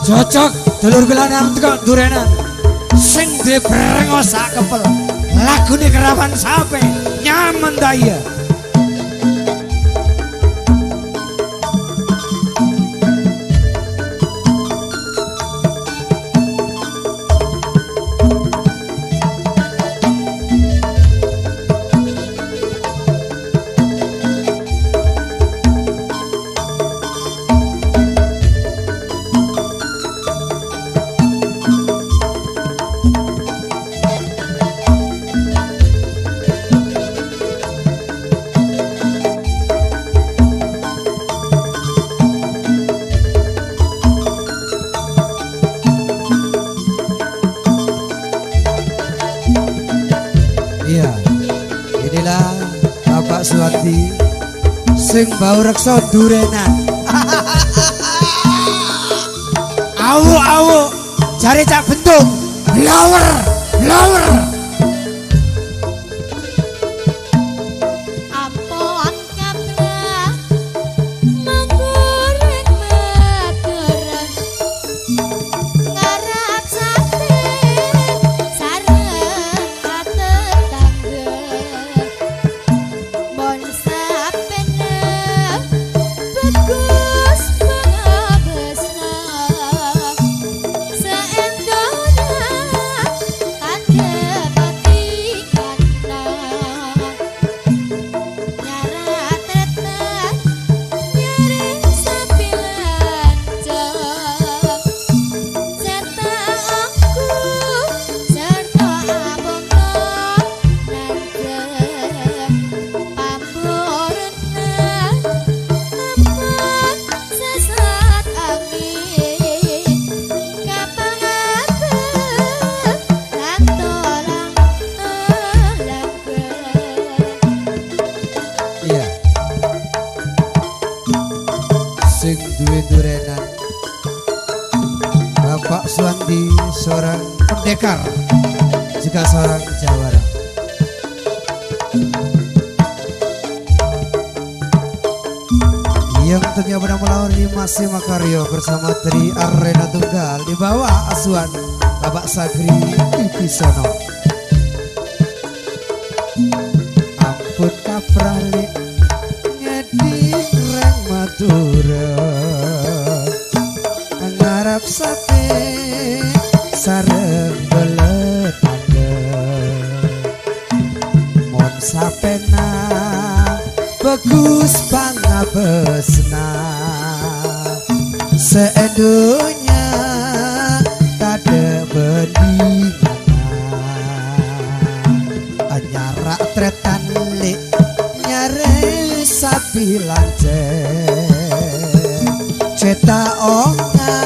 cocok dulur gelandang teko durenan sing duwe brengos sak kepel lagune kerawan sape nyaman daya. Iya, inilah Bapak Suwandi sing bau reksa durenan. Awu jare cak bentung blower. Ampun kabrah menggoreng megeran ngarap sate sareng katetangga mon sapene bagus mengabesna seendona ande pati kana nyara tretan nyari sambilan cok serta aku serta abono nangge pamborna ampun sesat angin kapang aku lantolang langge. Iya, sing duwe durenan Bapak Suwandi seorang pendekar juga seorang jawara. Yang tentunya pada melawan Masih Makaryo bersama Tri Arena Tunggal di bawah asuhan Bapak Sagri Wibisono. Ampun kaprali ngedi reng Madura ngarap sate sareng belet tangga mon sapena bagus pangabesna seedunya tade bendingan nyara tretan li nyare sapi lanceng ceta onga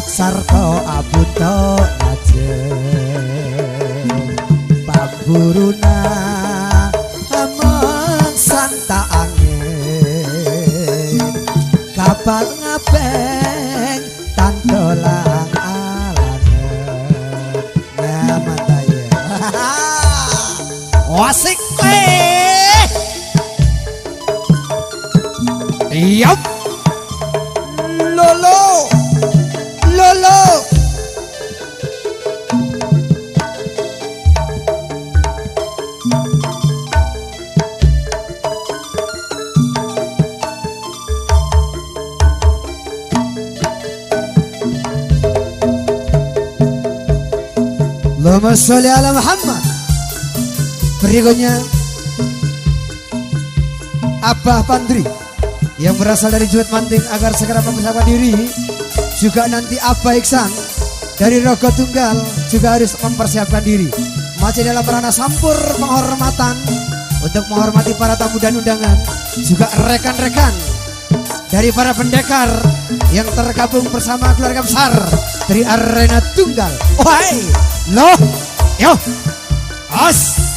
sarto abuto najeng paburuna amang santa angin kapal ngapeng tantolang alangan nyaman daya. Wasik Yup Lolo Allahumma sholli ala Muhammad. Berikutnya Abah Pandri yang berasal dari Juwet Manting agar segera mempersiapkan diri. Juga nanti Abah Iksan dari Rogo Tunggal juga harus mempersiapkan diri. Masih dalam ranah sampur penghormatan untuk menghormati para tamu dan undangan. Juga rekan-rekan dari para pendekar yang tergabung bersama keluarga besar dari Arena Tunggal. Wahai Loh Yo Os